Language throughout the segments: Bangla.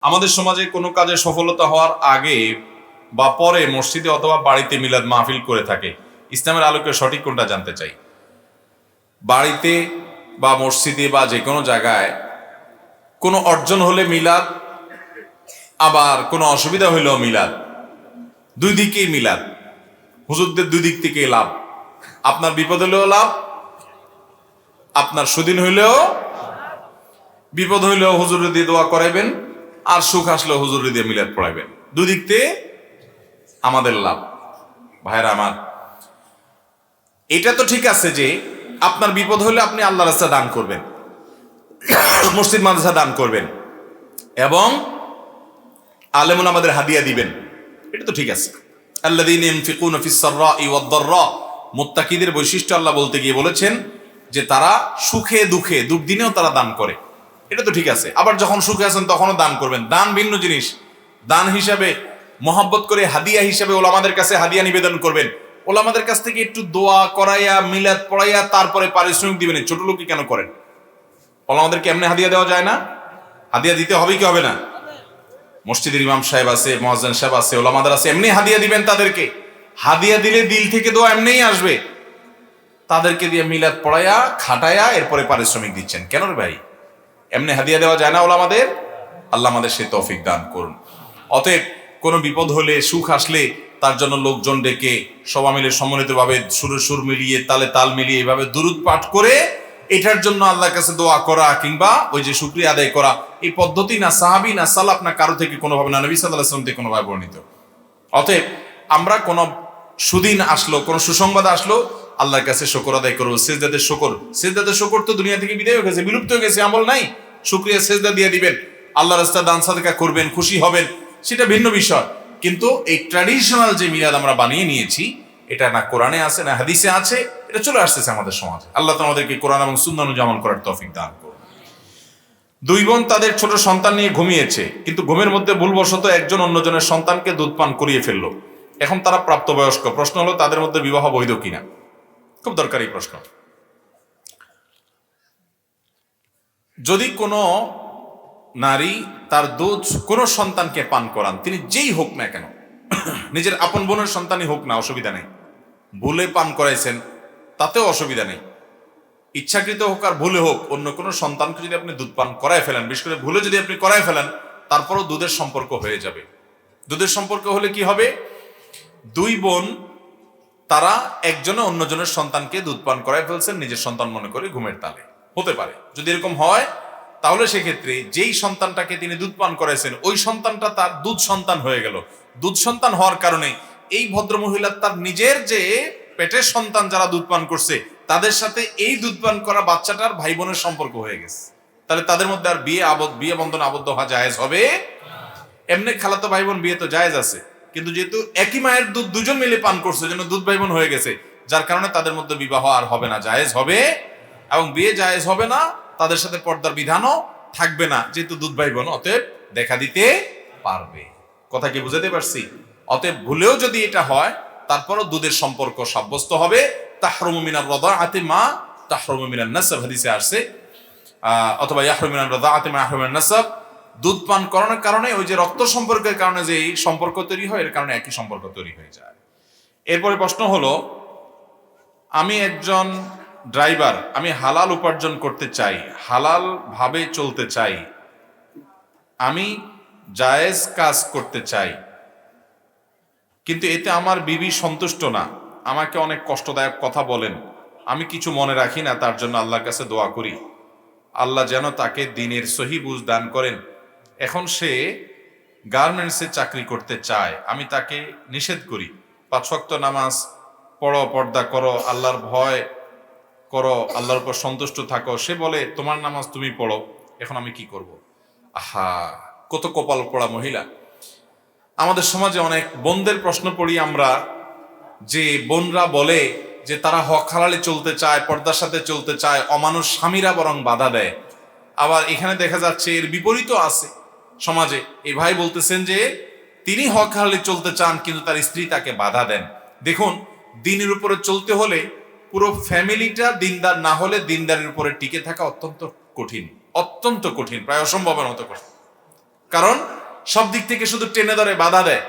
আমাদের সমাজে কোনো কাজে সফলতা হওয়ার আগে বা পরে মসজিদে অথবা বাড়িতে মিলাদ মাহফিল করে থাকে। ইসলামের আলোকে সঠিক কোনটা জানতে চাই। বাড়িতে বা মসজিদে বা যে কোনো জায়গায় কোনো অর্জন হলে মিলাদ, আবার কোনো অসুবিধা হইলেও মিলাদ, দুই দিকেই মিলাদ। হুজুরদের দুই দিক থেকে লাভ। আপনার বিপদ হলেও লাভ, আপনার সুদিন হইলেও বিপদ হইলেও হুজুর দিয়ে দোয়া করাইবেন, আর সুখ আসলেও হুজুর দিয়ে মিলাদ পড়াইবেন। দুই দিক থেকে আমাদের লাভ। ভাইরা আমার, এটা তো ঠিক আছে যে আপনার বিপদ হলে আপনি আল্লাহ রাস্তা দান করবেন, মসজিদ মাদ্রাসা দান করবেন, এবং আলেমুন আমাদের হাদিয়া দিবেন। এটা তো ঠিক আছে। আল্লাযীনা ইউনফিকুনা ফিস সাররাই ওয়াদ দাররা, মুত্তাকিদের বৈশিষ্ট্য আল্লাহ বলতে গিয়ে বলেছেন যে তারা সুখে দুঃখে দুর্দিনেও তারা দান করে। এটা তো ঠিক আছে। আবার যখন সুখে আছেন তখনও দান করবেন। দান ভিন্ন জিনিস। দান হিসাবে মহব্বত করে হাদিয়া হিসাবে ওলামাদের কাছে হাদিয়া নিবেদন করবেন। ওলামাদের কাছ থেকে একটু দোয়া করাইয়া মিলাদ পড়াইয়া তারপরে পারিশ্রমিক দিবেন। ছোট লোকই কেন করেন? ওলামাদেরকে এমনি হাদিয়া দেওয়া যায় না? হাদিয়া দিতে হবে কি হবে না? মসজিদের ইমাম সাহেব আছে, মুয়াজ্জিন সাহেব আছে, ওলামাদের আছে, এমনি হাদিয়া দিবেন তাদেরকে। হাদিয়া দিলে দিল থেকে দোয়া এমনিই আসবে। তাদেরকে দিয়ে মিলাদ পড়াইয়া খাটাইয়া এরপরে পারিশ্রমিক দিচ্ছেন কেন রে ভাই? এমনি হাদিয়া দেওয়া যায় না ওলামাদের? আল্লাহ আমাদের সে তৌফিক দান করুন। অতএব কোনো বিপদ হলে, সুখ আসলে তার জন্য লোকজন ডেকে সবাই মিলে সম্মিলিতভাবে সুরে সুর মিলিয়ে তালে তাল মিলিয়ে এভাবে দুরূদ পাঠ করে এটার জন্য আল্লাহর কাছে দোয়া করা কিংবা ওই যে শুকরিয়া আদায় করা, এই পদ্ধতি না সাহাবী না সালাফ না কারো থেকে কোনোভাবে, না নবী সাল্লাল্লাহু আলাইহি ওয়াসাল্লাম থেকে কোনোভাবে বর্ণিত। অতএব আমরা কোনো সুদিন আসলো, কোনো সুসংবাদ আসলো, আল্লাহর কাছে শুকর আদায় করবো। সিজদাতে শুকর, সিজদাতে শুকর তো দুনিয়া থেকে বিদায় হয়ে গেছে, বিলুপ্ত হয়ে গেছে, আমল নাই। শুকরিয়া সিজদা দিয়ে দিবেন, আল্লাহর রাস্তায় দান সাদকা করবেন, খুশি হবেন, সেটা ভিন্ন বিষয়। কিন্তু এই ট্র্যাডিশনাল যে মিলাদ আমরা বানিয়ে নিয়েছি, এটা না কোরআনে আছে না হাদিসে আছে, এটা চলে আসতেছে আমাদের সমাজে। আল্লাহ তো আমাদেরকে কোরআন এবং সুন্নাহ অনুযায়ী আমল করার তৌফিক দান করুন। দুই বোন তাদের ছোট সন্তান নিয়ে ঘুমিয়েছে, কিন্তু ঘুমের মধ্যে ভুলবশত একজন অন্যজনের সন্তানকে দুধ পান করিয়ে ফেললো। এখন তারা প্রাপ্তবয়স্ক। প্রশ্ন হলো তাদের মধ্যে বিবাহ বৈধ কিনা। খুব দরকারি প্রশ্ন। যদি কোনো নারী তার দুধ কোনো সন্তানকে পান করান, তিনি যেই হোক না কেন, নিজের আপন বোনের সন্তানই হোক না, অসুবিধা নেই। ভুলে পান করাইছেন, তাতেও অসুবিধা নেই। ইচ্ছাকৃত হোক আর ভুলে হোক, অন্য কোনো সন্তানকে যদি আপনি দুধ পান করায় ফেলেন, বিশেষ করে ভুলে যদি আপনি করায় ফেলেন, তারপরও দুধের সম্পর্ক হয়ে যাবে। দুধের সম্পর্ক হলে কি হবে? দুই বোন তারা একজনে অন্যজনের সন্তানকে দুধ পান করায় ফেলছেন নিজের সন্তান মনে করে ঘুমের তালে। হতে পারে যদি এরকম হয়, তাহলে সেক্ষেত্রে যেই সন্তানটাকে তিনি দুধ পান করাইছেন ওই সন্তানটা তার দুধ সন্তান হয়ে গেল। দুধ সন্তান হওয়ার কারণে এই ভদ্রমহিলা তার নিজের যে পেটের সন্তান যারা দুধ পান করছে তাদের সাথে এই দুধ পান করা বাচ্চাটার ভাই বোনের সম্পর্ক হয়ে গেছে। তাহলে তাদের মধ্যে আর বিয়ে বন্ধন আবদ্ধ হওয়া জায়েজ হবে? এমনি খালাতো ভাই বোন বিয়ে তো জায়েজ আছে, কিন্তু যেহেতু একই মায়ের দুধ দুজন মিলে পান করছে, যেন দুধ ভাই বোন হয়ে গেছে, যার কারণে তাদের মধ্যে বিবাহ আর হবে না, জায়েজ হবে, এবং বিয়ে জায়েজ হবে না, তাদের সাথে পর্দার বিধানও থাকবে না, যেহেতু দুধ ভাই বোন, অতএব দেখা দিতে পারবে। কথা কি বুঝাতে পারছি? অতএব ভুলেও যদি এটা হয়, তারপরও দুধের সম্পর্ক সাব্যস্ত হবে। তাহরুমু মিনার রাদাআতি মা তাহরুমু মিনান নাসাব হাদিসে আসছে, অথবা ইয়াহরুমু মিনার রাদাআতি মা ইয়াহরুমু মিনান নাসাব। দুধ পান করানোর কারণে ওই যে রক্ত সম্পর্কের কারণে যে সম্পর্ক তৈরি হয়, এর কারণে একই সম্পর্ক তৈরি হয়ে যায়। এরপরে প্রশ্ন হলো, আমি একজন ড্রাইভার, আমি হালাল উপার্জন করতে চাই, হালাল ভাবে চলতে চাই, আমি জায়েজ কাজ করতে চাই, কিন্তু এতে আমার বিবি সন্তুষ্ট না, আমাকে অনেক কষ্টদায়ক কথা বলেন, আমি কিছু মনে রাখি না, তার জন্য আল্লাহর কাছে দোয়া করি, আল্লাহ যেন তাকে দ্বীনের সহি বুঝ দান করেন। এখন সে গার্মেন্টসে চাকরি করতে চায়, আমি তাকে নিষেধ করি, 5 ওয়াক্ত নামাজ পড়ো, পর্দা করো, আল্লাহর ভয় করো, আল্লাহর উপর সন্তুষ্ট থাকো, সে বলে তোমার নামাজ তুমি পড়ো, এখন আমি কি করব? আহা, কত কপাল পোড়া মহিলা। আমাদের সমাজে অনেক বোনদের প্রশ্ন পড়ি আমরা, যে বোনরা বলে যে তারা হক হালালে চলতে চায়, পর্দার সাথে চলতে চায়, অমানুষ স্বামীরা বরং বাধা দেয়। আবার এখানে দেখা যাচ্ছে এর বিপরীতও আছে সমাজে। এই ভাই বলতেছেন যে তিনি হক হালালে চলতে চান, কিন্তু তার স্ত্রী তাকে বাধা দেন। দেখুন, দিনের উপরে চলতে হলে পুরো ফ্যামিলিটা দিনদার না হলে দিনদারের উপরে টিকে থাকা অত্যন্ত কঠিন, অত্যন্ত কঠিন, প্রায় অসম্ভবের মতো কঠিন। কারণ সব দিক থেকে শুধু টেনে ধরে, বাধা দেয়।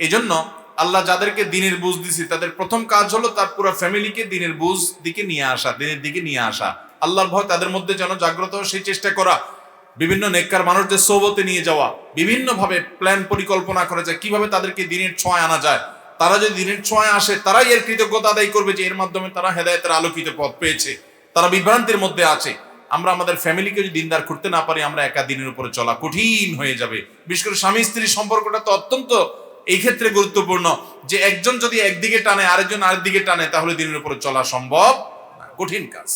এই জন্য আল্লাহ যাদেরকে দিনের বুঝ দিছি তাদের প্রথম কাজ হলো তার পুরো ফ্যামিলিকে দিনের বুঝ দিকে নিয়ে আসা, দিনের দিকে নিয়ে আসা। আল্লাহর ভয় তাদের মধ্যে যেন জাগ্রত হয় সেই চেষ্টা করা, বিভিন্ন নেককার মানুষদের সোহবতে নিয়ে যাওয়া, বিভিন্ন ভাবে প্ল্যান পরিকল্পনা করা যায় কিভাবে তাদেরকে দিনের ছোঁয়া আনা যায়। তারা যদি দিনের ছোঁয়া আসে তারাই এর কৃতজ্ঞতা আদায় করবে যে এর মাধ্যমে তারা হেদায়েতের আলোকিত পথ পেয়েছে, তারা বিভ্রান্তির মধ্যে আছে। আমরা আমাদের ফ্যামিলিকে যদি দিনদার করতে না পারি, আমরা একা দিনের উপরে চলা কঠিন হয়ে যাবে। বিশেষ করে স্বামী স্ত্রীর সম্পর্কটা তো অত্যন্ত এই ক্ষেত্রে গুরুত্বপূর্ণ যে একজন যদি একদিকে টানে আরেকজন আরেকদিকে টানে তাহলে দিনের উপরে চলা সম্ভব না, কঠিন কাজ।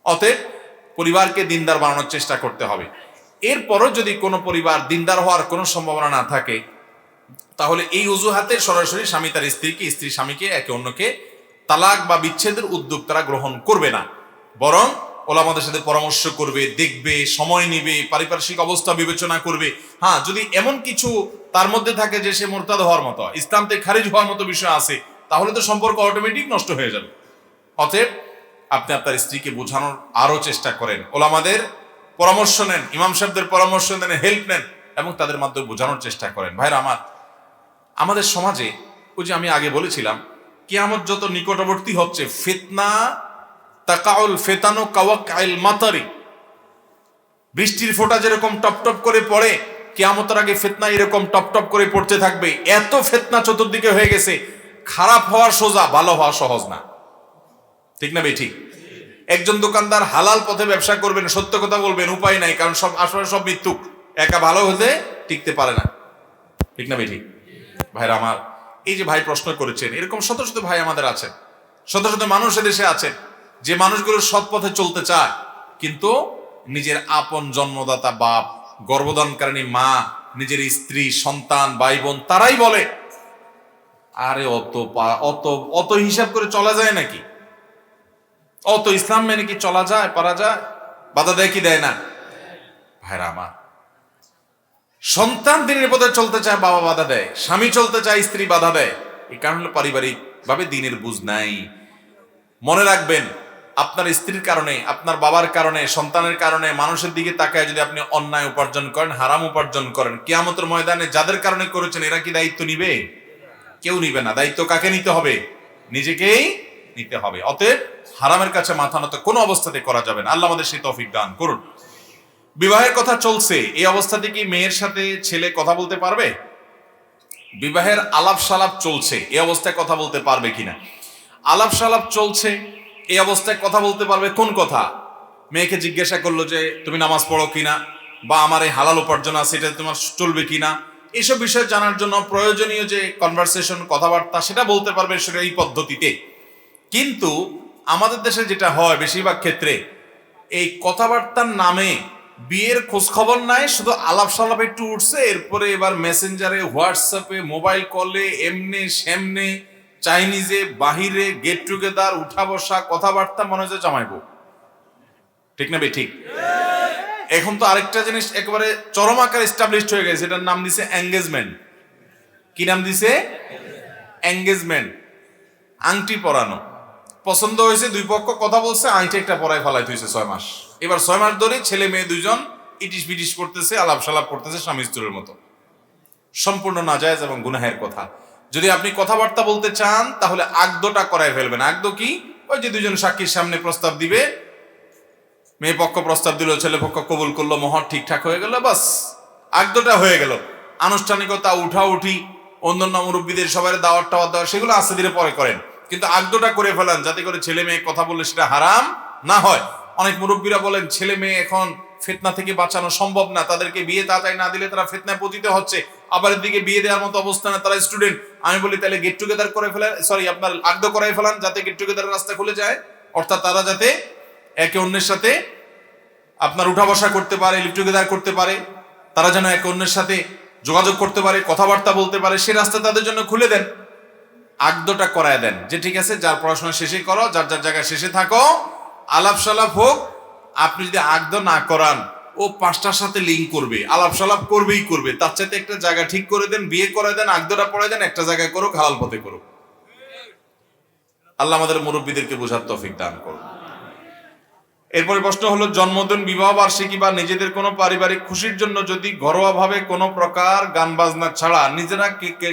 অতএব পরিবারকে দিনদার বানানোর চেষ্টা করতে হবে। এরপরও যদি কোনো পরিবার দিনদার হওয়ার কোনো সম্ভাবনা না থাকে তাহলে এই অজুহাতে সরাসরি স্বামী তার স্ত্রীকে, স্ত্রী স্বামীকে, একে অন্যকে তালাক বা বিচ্ছেদের উদ্যোগ তারা গ্রহণ করবে না, বরং ওলামাদের সাথে পরামর্শ করবে, দেখবে, সময় নিবে, পারিপার্শ্বিক অবস্থা বিবেচনা করবে। হ্যাঁ, যদি এমন কিছু তার মধ্যে থাকে যে সে মুরতাদ হওয়ার মতো, ইসলাম থেকে খারিজ হওয়ার মতো বিষয় আছে, তাহলে তো সম্পর্ক অটোমেটিক নষ্ট হয়ে যাবে। অতএব আপনি আপনার স্ত্রীকে বোঝানোর আরো চেষ্টা করেন, ওলামাদের পরামর্শ নেন, ইমাম সাহেবদের পরামর্শ নেন, হেল্প নেন এবং তাদের মাধ্যমে বোঝানোর চেষ্টা করেন। ভাইরা আমার, আমাদের সমাজে ওই যে আমি আগে বলেছিলাম কিয়ামত যত নিকটবর্তী হচ্ছে, ফিতনা তাকাউল ফেতানো কাওয়াকাইল মাতারি, বৃষ্টির ফোঁটা যেরকম টপ টপ করে পড়ে, কিয়ামতের আগে ফিতনা এরকম টপ টপ করে পড়তে থাকবে। এত ফিতনা চতুর্দিকে হয়ে গেছে, খারাপ হওয়া সোজা, ভালো হওয়া সহজ না। ঠিক না ঠিক? একজন দোকানদার হালাল পথে ব্যবসা করবেন, সত্য কথা বলবেন, উপায় নাই, কারণ সব আসলে সব মিথ্যুক, একা ভালো হতে টিকতে পারে না। ঠিক না ঠিক? ভাইরা আমার, এই যে ভাই প্রশ্ন করেছেন, এরকম শত শত ভাই আমাদের আছেন, শত শত মানুষ এদেশে আছেন যে মানুষগুলো সৎ পথে চলতে চায়, কিন্তু নিজের আপন জন্মদাতা বাপ, গর্ভধানকারিণী মা, নিজের স্ত্রী, সন্তান, ভাই বোন, তারাই বলে আরে অত অত অত হিসাব করে চলা যায় নাকি, অত ইসলাম মেনে কি চলা যায়, পারা যায়? বাধা দেয় কি দেয় না? ভাইরা আমার, সন্তান দিনের পথে চলতে চায়, বাবা বাধা দেয়, স্বামী চলতে চায়, স্ত্রী বাধা দেয়। এই কারণ হলো পারিবারিক ভাবে দিনের বুঝ নাই। মনে রাখবেন, আপনার স্ত্রীর কারণে, আপনার বাবার কারণে, সন্তানের কারণে মানুষের দিকে তাকায় যদি আপনি অন্যায় উপার্জন করেন, হারাম উপার্জন করেন, কিয়ামতের ময়দানে যাদের কারণে করেছেন এরা কি দায়িত্ব নিবে? কেউ নিবে না। দায়িত্ব কাকে নিতে হবে? নিজেকেই নিতে হবে। অতএব হারামের কাছে মাথা নত কোনো অবস্থাতে করা যাবে না। আল্লাহ আমাদের সেই তৌফিক দান করুন। বিবাহের কথা চলছে, এই অবস্থাতে কি মেয়ের সাথে ছেলে কথা বলতে পারবে? বিবাহের আলাপ সালাপ চলছে, এই অবস্থায় কথা বলতে পারবে কিনা? আলাপ সালাপ চলছে, এই অবস্থায় কথা বলতে পারবে কোন কথা? মেয়েকে জিজ্ঞাসা করলো যে তুমি নামাজ পড়ো কিনা, বা আমার এই হালাল উপার্জন আছে এটা তোমার চলবে কিনা, এইসব বিষয় জানার জন্য প্রয়োজনীয় যে কনভারসেশন, কথাবার্তা, সেটা বলতে পারবে সেটা এই পদ্ধতিতে। কিন্তু আমাদের দেশে যেটা হয় বেশিরভাগ ক্ষেত্রে, এই কথাবার্তার নামে বিয়ের খোঁজ খবর নাই, শুধু আলাপ সালাপ একটু উঠছে, এরপরে এবার মেসেঞ্জারে, হোয়াটসঅ্যাপে, মোবাইল কলে, এমনে সেমনে, চাইনিজে, বাহিরে, গেট টুগেদার, উঠা বসা, কথাবার্তা, মনে হচ্ছে জামাইবো। ঠিক না ঠিক? এখন তো আরেকটা জিনিস একেবারে চরম আকার এস্টাবলিশড হয়ে গেছে, এটার নাম দিছে এঙ্গেজমেন্ট। কি নাম দিছে? এঙ্গেজমেন্ট। আংটি পরানো, পছন্দ হয়েছে, দুই পক্ষ কথা বলছে, আংটি একটা পরায় ফেলাই হয়েছে 6 মাস। এবার 6 মাস ধরে ছেলে মেয়ে দুইজন ইটিস পিটিস করতেছে, আলাপ সালাপ করতেছে স্বামী স্ত্রীর মতো। সম্পূর্ণ নাজায়েজ এবং গুনাহের কথা। যদি আপনি কথাবার্তা বলতে চান তাহলে আগদটা করায় ফেলবেন। আগদ কি? ওই যে দুজন সাক্ষীর সামনে প্রস্তাব দিবে, মেয়ে পক্ষ প্রস্তাব দিল, ছেলে পক্ষ কবুল করলো, মোহর ঠিকঠাক হয়ে গেল, বাস আগদটা হয়ে গেল। আনুষ্ঠানিকতা, উঠা উঠি, অন্যান্য মুরব্বীদের সবাই দাওয়াত টাওয়াত দেওয়া, সেগুলো আস্তে ধীরে পরে করেন, কিন্তু আগদটা করে ফেলান যাতে করে ছেলে মেয়ে কথা বললে সেটা হারাম না হয়। অনেক মুরব্বীরা বলেন ছেলে মেয়ে এখন ফিতনা থেকে বাঁচানো সম্ভব না, তাদেরকে বিয়ে তাড়াতাড়ি না দিলে তারা ফিতনায় পতিত হচ্ছে, আবার এদিকে বিয়ে দেওয়ার মতো অবস্থা না, তারা স্টুডেন্ট। আমি বলি তাহলে গেট টুগেদার করে ফেলেন, সরি আপনার আগদ করাই ফেলান, যাতে গেট টুগেদারের রাস্তা খুলে যায়। অর্থাৎ তারা যাতে একে অন্যের সাথে আপনার উঠা বসা করতে পারে, লিভ টুগেদার করতে পারে, তারা যেন একে অন্যের সাথে যোগাযোগ করতে পারে, কথাবার্তা বলতে পারে, সেই রাস্তা তাদের জন্য খুলে দেন। আগদটা করায় দেন যে ঠিক আছে, যার পড়াশোনা শেষে করো, যার যার জায়গায় শেষে থাকো, আলাপ সালাপ হোক। আপনি যদি আগদ না করান, ও 5টার সাথে লিঙ্ক করবে, আলাপ সালাপ করবেই করবে। তার চাইতে একটা জায়গা ঠিক করে দেন, বিয়ে করে দেন, আগদটা পড়ায় দেন, একটা জায়গায় করুক, হালাল পথে করুক। আল্লাহ আমাদের মুরব্বীদেরকে বোঝার তৌফিক দান করুন। এরপরে প্রশ্ন হলো, জন্মদিন, বিবাহ বার্ষিকী বা নিজেদের কোনো পারিবারিক খুশির জন্য যদি ঘরোয়াভাবে কোনো প্রকার গান বাজনা ছাড়া নিজেরা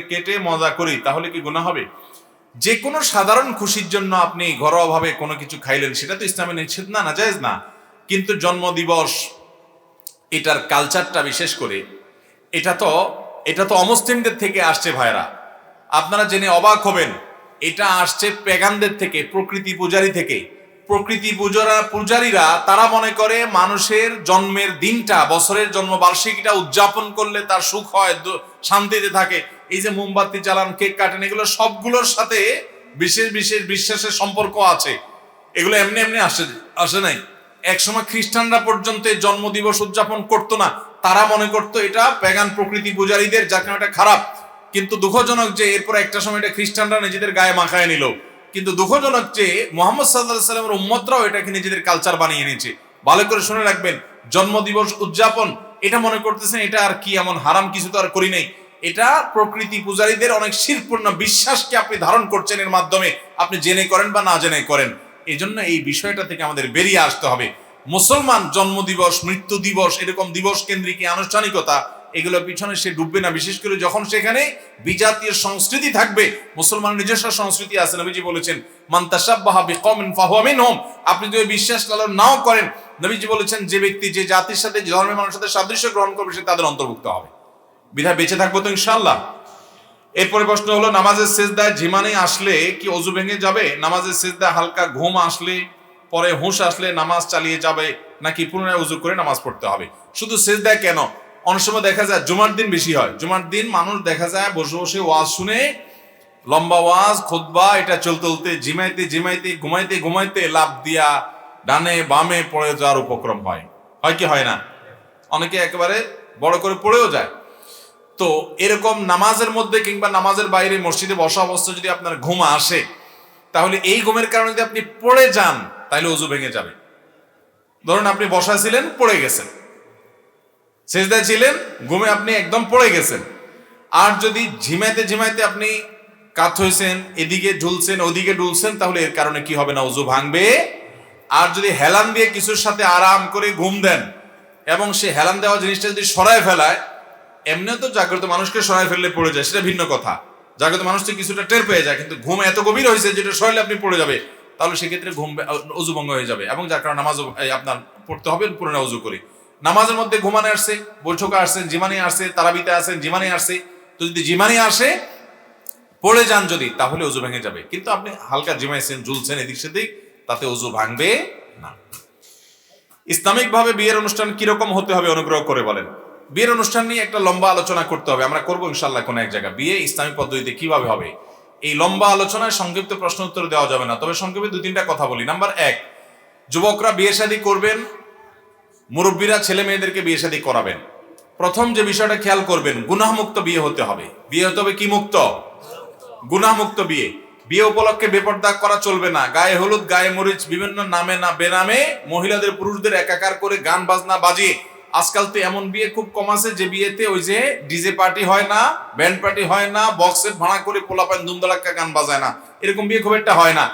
কেটে মজা করি তাহলে কি গুনাহ হবে? যে কোনো সাধারণ খুশির জন্য আপনি ঘরোয়াভাবে কোনো কিছু খাইলেন, সেটা তো ইসলামে নিষেধ না, নাজায়েজ না। কিন্তু জন্মদিবস, এটার কালচারটা বিশেষ করে এটা তো অমুসলিমদের থেকে আসছে ভাইরা। আপনারা জেনে অবাক হবেন, এটা আসছে পেগানদের থেকে, প্রকৃতি পূজারী থেকে। প্রকৃতি পূজারীরা তারা মনে করে মানুষের জন্মের দিনটা, বছরের জন্ম বার্ষিকীটা উদযাপন করলে তার সুখ হয়, শান্তিতে থাকে। এই যে মোমবাতি জ্বালান, কেক কাটেন, এগুলো সবগুলোর সাথে বিশেষ বিশেষ বিশ্বাসের সম্পর্ক আছে। এগুলো এমনি এমনি আসে নাই। একসময় খ্রিস্টানরা পর্যন্ত জন্মদিবস উদযাপন করতো না। তারা মনে করতো এটা পেগান প্রকৃতি পূজারীদের, যার কারণে এটা খারাপ। কিন্তু দুঃখজনক যে এরপর একটা সময় এটা খ্রিস্টানরা নিজেদের গায়ে মাখায় নিল। কিন্তু দুঃখজনক যে মুহাম্মদ সাল্লাল্লাহু আলাইহি সাল্লামের উম্মতরাও এটাকে নিজেদের কালচার বানিয়ে নিয়েছে। ভালো করে শুনে রাখবেন, জন্মদিবস উদযাপন এটা মনে করতেছেন এটা আর কি এমন হারাম কিছু তো আর করি নাই। এটা প্রকৃতি পূজারীদের অনেক শিরপূর্ণ বিশ্বাসকে আপনি ধারণ করছেন, এর মাধ্যমে আপনি জেনে করেন বা না জেনে করেন। এই জন্য এই বিষয়টা থেকে আমাদের বেরিয়ে আসতে হবে। মুসলমান জন্মদিবস, মৃত্যু দিবস, এরকম দিবস কেন্দ্রিক আনুষ্ঠানিকতা, এগুলোর পিছনে সে ডুববে না। বিশেষ করে যখন সেখানে বিজাতীয় সংস্কৃতি থাকবে। মুসলমানের নিজস্ব সংস্কৃতি আছে, নবীজি বলেছেন মান তাশাব্বাহা বিকওমিন ফাহুয়া মিনহুম। আপনি যদি বিশ্বাস লালন নাও করেন, নবীজি বলেছেন যে ব্যক্তি যে জাতির সাথে, যে ধর্মের মানুষের সাথে সাদৃশ্য গ্রহণ করবে সে তাদের অন্তর্ভুক্ত হবে। বিধায় বেঁচে থাকবো তো ইনশাআল্লাহ। এরপরে প্রশ্ন হলো, নামাজের সিজদায় ঝিমানি আসলে কি ওযু ভেঙে যাবে? নামাজের সিজদায় হালকা ঘুম আসলে, পরে হুঁশ আসলে নামাজ চালিয়ে যাবে, নাকি পুনরায় ওযু করে নামাজ পড়তে হবে? শুধু সিজদায় কেন, অনেক সময় দেখা যায় জুমার দিন বেশি হয়। জুমার দিন মানুষ দেখা যায় বসে বসে ওয়াজ শুনে, লম্বা ওয়াজ, খুতবা, এটা চলতে ঝিমাইতে ঝিমাইতে, ঘুমাইতে ঘুমাইতে লাফ দিয়া ডানে বামে পড়ে যাওয়ার উপক্রম হয় কি হয় না? অনেকে একেবারে বড় করে পড়েও যায়। তো এরকম নামাজের মধ্যে কিংবা নামাজের বাইরে মসজিদে বসা অবস্থা যদি আপনার ঘুম আসে, তাহলে এই ঘুমের কারণে যদি আপনি পড়ে যান তাহলে ওযু ভেঙে যাবে। ধরুন আপনি বসা ছিলেন, পড়ে গেছেন, সিজদায় ছিলেন, ঘুমে আপনি একদম পড়ে গেছেন। আর যদি ঝিমাইতে ঝিমাইতে আপনি কাত হয়েছেন, এদিকে ঝুলছেন ওদিকে ডুলছেন, তাহলে এর কারণে কি হবে না, ওযু ভাঙবে। আর যদি হেলান দিয়ে কিছুর সাথে আরাম করে ঘুম দেন, এবং সে হেলান দেওয়া জিনিসটা যদি সরায় ফেলায়, এমনিও তো জাগ্রত মানুষকে সরায় ফেললে পড়ে যায়, সেটা ভিন্ন কথা। জাগ্রত মানুষ তো কিছুটা টের পেয়ে যায়, কিন্তু ঘুম এত গভীর হয়েছে যেটা সরালে আপনি পড়ে যাবে, তাহলে সেক্ষেত্রে ঘুম ওযু ভঙ্গ হয়ে যাবে, এবং যার কারণে নামাজ আপনার পড়তে হবে পুনরায় ওযু করে। নামাজের মধ্যে ঘুমানে আসছে, বৈঠকে আসছেন, জিমানি আসছে, তারাবিতে আসছেন, জিমানি আসছে, তো যদি জিমানি আসে পড়ে যান যদি, তাহলে ওযু ভেঙে যাবে। কিন্তু আপনি হালকা জিমাইছেন, ঝুলছেন এদিক সেদিক, তাতে ওযু ভাঙবে না। ইসলামিক ভাবে বিয়ের অনুষ্ঠান কিরকম হতে হবে অনুগ্রহ করে বলেন। বিয়ের অনুষ্ঠান নিয়ে একটা লম্বা আলোচনা করতে হবে, আমরা করবো ইনশাআল্লাহ কোনো এক জায়গায়। বিয়ে ইসলামিক পদ্ধতিতে কিভাবে হবে, এই লম্বা আলোচনায় সংক্ষিপ্ত প্রশ্ন উত্তর দেওয়া যাবে না, তবে সংক্ষেপে 2-3টা কথা বলি। নাম্বার 1, যুবকরা বিয়ে শাদী করবেন, মুরব্বীরা ছেলে মেয়েদেরকে বিয়ে শাদী করাবেন। প্রথম যে বিষয়টা খেয়াল করবেন, গুনাহমুক্ত বিয়ে হতে হবে। বিয়ে হতে হবে কি মুক্ত? গুনাহমুক্ত বিয়ে। বিয়ে উপলক্ষে বেপরদা করা চলবে না। গায়ে হলুদ, গায়ে মরিচ, বিভিন্ন নামে না বেনামে মহিলাদের পুরুষদের একাকার করে গান বাজনা বাজিয়ে, আজকাল তো এমন বিয়ে খুব কম আছে যে বিয়েতে ওই যে ডিজে পার্টি হয় না, ব্যান্ড পার্টি হয় না, বক্সের ভাড়া করে পোলাপান ধুমধালাক্কা গান বাজায় না, এরকম বিয়ে খুব একটা হয় না।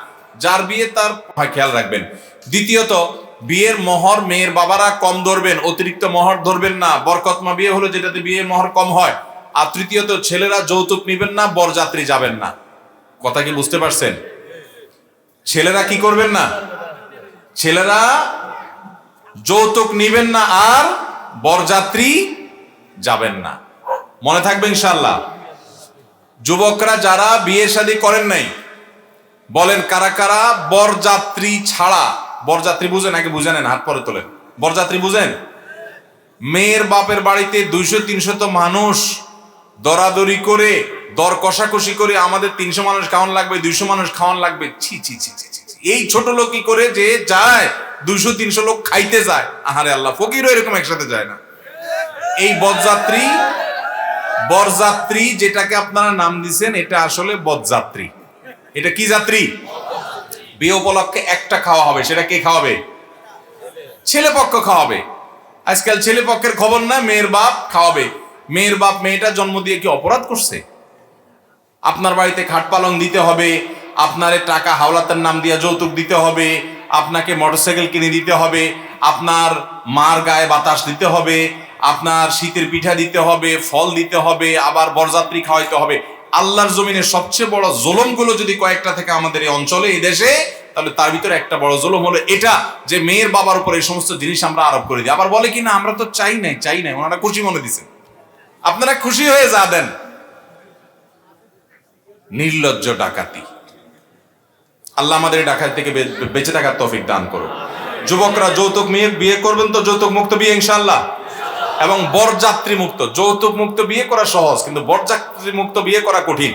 যার বিয়ে তার খেয়াল রাখবেন। দ্বিতীয়ত, বিয়ের মোহর মেয়ের বাবারা কম ধরবেন, অতিরিক্ত মোহর ধরবেন না। বরকতমা বিয়ে হলো যেটাতে বিয়ের মোহর কম হয়। আর তৃতীয়ত, ছেলেরা যৌতুক নিবেন না, বরযাত্রী যাবেন না। কথা কি বুঝতে পারছেন? ছেলেরা কি করবেন না? ছেলেরা যৌতুক নিবেন না আর বরযাত্রী যাবেন না, মনে থাকবে ইনশাআল্লাহ। যুবকরা যারা বিয়ে শাদী করেন নাই, বলেন কারা কারা বরযাত্রী ছাড়া, বরযাত্রী বুঝেন? আগে বুঝে নেন, হাত পরে তোলেন। বরযাত্রী বুঝেন? মেয়ের বাপের বাড়িতে 200-300 মানুষ দরাদরি করে, দর কষাকষি করে, আমাদের 300 মানুষ খাওয়ান লাগবে, 200 মানুষ খাওয়ান লাগবে। ছি ছি ছি ছি ছি, এই ছোট লোকই করে যে যায়, 200-300 লোক খাইতে যায়। আহারে আল্লাহ, ফকিরও এরকম একসাথে যায় না। এই বরযাত্রী যেটাকে আপনারা নাম দিছেন, এটা আসলে বরযাত্রী। এটা কি যাত্রী? বিয়ে উপলক্ষে একটা খাওয়া হবে, সেটা কে খাওয়াবে? ছেলে পক্ষ খাওয়াবে। আজকাল ছেলে পক্ষের খবর না, মেয়ের বাপ খাওয়াবে। মেয়ের বাপ মেয়েটা জন্ম দিয়ে কি অপরাধ করছে? আপনার বাড়িতে খাট পালং দিতে হবে, আপনার টাকা হাওলাতের নাম দিয়ে যৌতুক দিতে হবে, আপনাকে মোটরসাইকেল কিনে দিতে হবে, আপনার মার গায়ে বাতাস দিতে হবে, আপনার শীতের পিঠা দিতে হবে, ফল দিতে হবে, আবার বরযাত্রী খাওয়াইতে হবে। আল্লাহর জমিনের সবচেয়ে বড় জুলুমগুলো যদি কয়েকটা থেকে আমাদের এই অঞ্চলে, এই দেশে, তাহলে তার ভিতরে একটা বড় জুলুম হলো এটা, যে মেয়ের বাবার উপর এই সমস্ত জিনিস আমরা আরোপ করে দিই। আবার বলে কি না, আমরা তো চাই নাই, ওনারা খুশি মনে দিচ্ছেন। আপনারা খুশি হয়ে যা দেন। নির্লজ্জ ডাকাতি। আল্লাহ আমাদের ডাকাতি থেকে বেঁচে থাকার তৌফিক দান করুন। যুবকরা যৌতুক বিয়ে করবেন তো, যৌতুক মুক্ত বিয়ে ইনশাআল্লাহ, এবং বরযাত্রী মুক্ত। যৌতুক মুক্ত বিয়ে করা সহজ, কিন্তু বরযাত্রী মুক্ত বিয়ে করা কঠিন।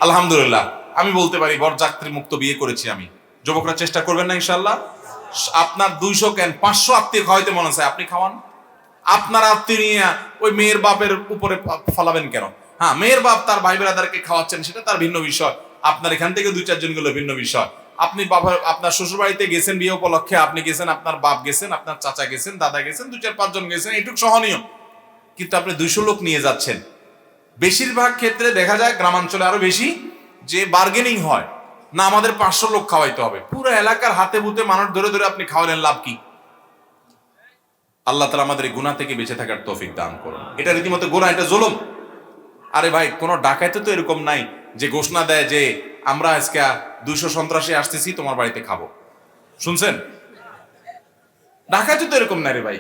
আলহামদুলিল্লাহ আমি বলতে পারি বরযাত্রী মুক্ত বিয়ে করেছি আমি। যুবকরা চেষ্টা করবেন না ইনশাআল্লাহ? আপনার 200 কেন 500 আত্মীয় খাওয়াইতে মনে চায়, আপনি খাওয়ান। আপনার আত্মীয় নিয়ে ওই মেয়ের বাপের উপরে ফলাবেন কেন? হ্যাঁ, মেয়ের বাপ তার ভাই বেড়াদারকে খাওয়াচ্ছেন, সেটা তার ভিন্ন বিষয়। আপনার এখান থেকে 2-4 জন গেলে ভিন্ন বিষয়। আপনি আপনার শ্বশুর বাড়িতে গেছেন বিয়ে উপলক্ষে, আপনি গেছেন, আপনার বাপ গেছেন, আপনার চাচা গেছেন, দাদা গেছেন, 2-4-5 জন গেছেন, এইটুক সহনীয়। কিন্তু আপনি 200 লোক নিয়ে যাচ্ছেন। বেশিরভাগ ক্ষেত্রে দেখা যায় গ্রামাঞ্চলে আরো বেশি, যে বার্গেনিং হয় না, আমাদের 500 লোক খাওয়াইতে হবে। পুরো এলাকার হাতে বুতে মানুষ ধরে ধরে আপনি খাওয়ালেন, লাভ কি? আল্লাহ তাআলা আমাদের এই গুনাহ থেকে বেঁচে থাকার তৌফিক দান করুন। এটা রীতিমতো গুনাহ, এটা জুলুম। আরে ভাই, কোন ডাকাইতে তো এরকম নাই যে ঘোষণা দেয় যে আমরা আজকে 200 সন্ত্রাসী আসতেছি তোমার বাড়িতে খাবো। শুনছেন? ডাকাইতে তো এরকম নাই রে ভাই।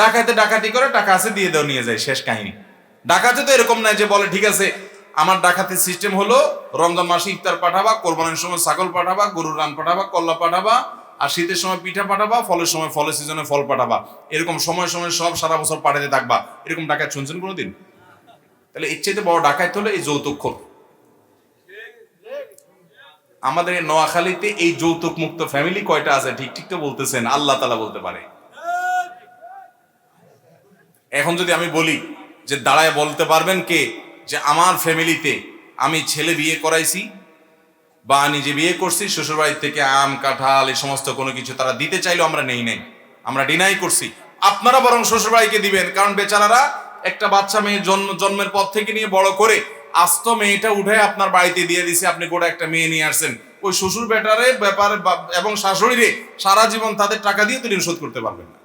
ডাকাইতে ডাকাতি করে, টাকা আছে দিয়ে দাও, নিয়ে যায়, শেষ কাহিনী। ডাকাইতে তো এরকম নাই যে বলে ঠিক আছে আমার ডাকাতির সিস্টেম হলো রমজান মাসে ইফতার পাঠাবা, কোরবানির সময় ছাগল পাঠাবা, গরুর রান পাঠাবা, কল্লা পাঠাবা, আর শীতের সময় পিঠা পাঠাবা, ফলের সময় ফলের সিজনে ফল পাঠাবা। এরকম সময় সময় সব সারা বছর পাঠাতে থাকবা। এরকম ডাকাত শুনছেন কোনোদিন? তাহলে এর চাইতে বড় ডাকাত হলো এই যৌতুকখোর। আমাদের নোয়াখালীতে এই যৌতুক মুক্ত ফ্যামিলি কয়টা আছে? ঠিক ঠিক তো বলতেছেন, আল্লাহ তাআলা বলতে পারে। এখন যদি আমি বলি যে দাঁড়ায় বলতে পারবেন কে যে আমার ফ্যামিলিতে আমি ছেলে বিয়ে করাইছি বা নিজে বিয়ে করছি, শ্বশুর বাড়ি থেকে আম কাঁঠাল এই সমস্ত কোনো কিছু তারা দিতে চাইলো, আমরা নেই, আমরা ডিনাই করছি। আপনারা বরং শ্বশুর বাড়িকে দিবেন, কারণ বেচারারা একটা বাচ্চা মেয়ে জন্মের পর থেকে নিয়ে বড় করে আস্ত মেয়েটা উঠে আপনার বাড়িতে দিয়ে দিছে, আপনি গোটা একটা মেয়ে নিয়ে আসছেন। ওই শ্বশুর বেটারে ব্যাপারে এবং শাশুড়িরে সারা জীবন তাদের টাকা দিয়ে তো ঋণ শোধ করতে পারবেন না।